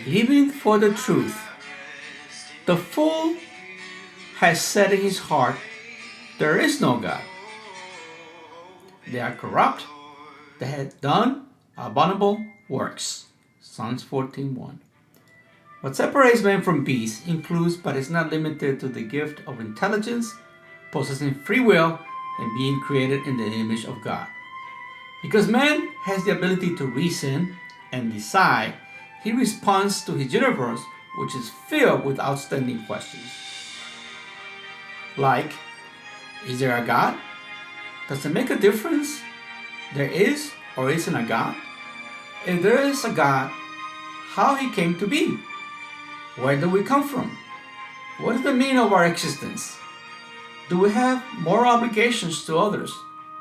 Living for the truth. The fool has said in his heart, there is no God. They are corrupt. They have done abominable works. Psalms 14:1. What separates man from beasts includes but is not limited to the gift of intelligence, possessing free will, and being created in the image of God. Because man has the ability to reason and decide, he responds to his universe, which is filled with outstanding questions. Like, is there a God? Does it make a difference? There is or isn't a God? If there is a God, how he came to be? Where do we come from? What is the meaning of our existence? Do we have moral obligations to others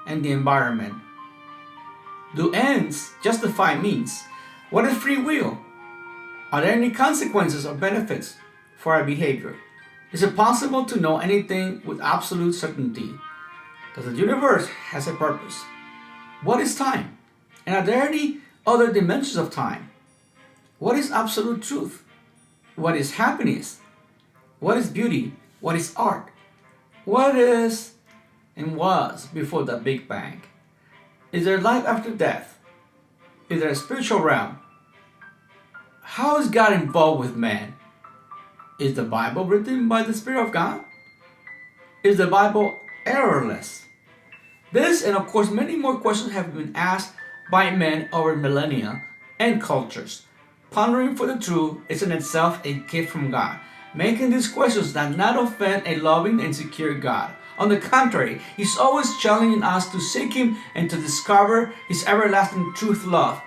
and the environment? Do ends justify means? What is free will? Are there any consequences or benefits for our behavior? Is it possible to know anything with absolute certainty? Does the universe has a purpose? What is time? And are there any other dimensions of time? What is absolute truth? What is happiness? What is beauty? What is art? What is and was before the Big Bang? Is there life after death? Is there a spiritual realm? How is God involved with man? Is the Bible written by the Spirit of God? Is the Bible errorless? This and of course many more questions have been asked by men over millennia and cultures. Pondering for the truth is in itself a gift from God. Making these questions does not offend a loving and secure God. On the contrary, He's always challenging us to seek Him and to discover His everlasting truth love.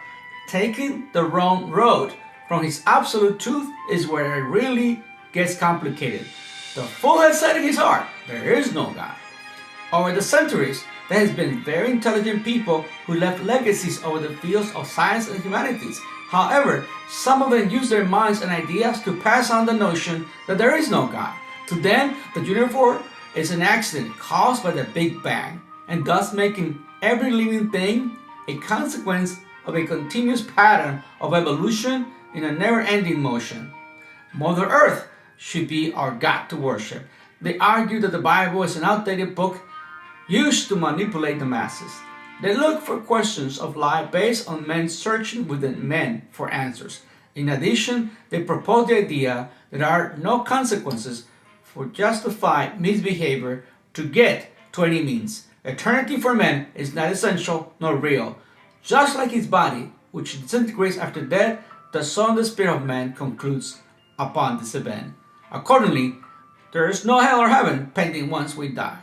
Taking the wrong road from His absolute truth is where it really gets complicated. The fool has said in his heart, there is no God. Over the centuries, there has been very intelligent people who left legacies over the fields of science and humanities. However, some of them use their minds and ideas to pass on the notion that there is no God. To them, the universe is an accident caused by the Big Bang, and thus making every living thing a consequence of a continuous pattern of evolution in a never-ending motion. Mother Earth should be our God to worship. They argue that the Bible is an outdated book used to manipulate the masses. They look for questions of life based on men searching within men for answers. In addition, they propose the idea that there are no consequences for justified misbehavior to get to any means. Eternity for men is not essential nor real. Just like his body, which disintegrates after death, the soul and the spirit of man concludes upon this event. Accordingly, there is no hell or heaven pending once we die.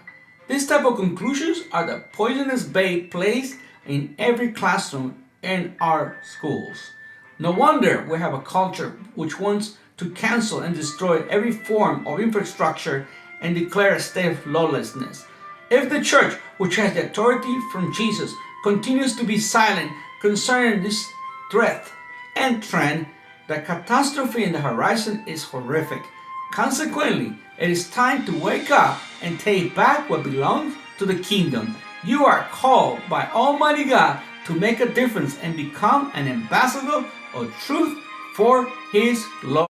These type of conclusions are the poisonous bait placed in every classroom in our schools. No wonder we have a culture which wants to cancel and destroy every form of infrastructure and declare a state of lawlessness. If the church, which has the authority from Jesus, continues to be silent concerning this threat and trend, the catastrophe in the horizon is horrific. Consequently, it is time to wake up and take back what belongs to the kingdom. You are called by Almighty God to make a difference and become an ambassador of truth for His glory.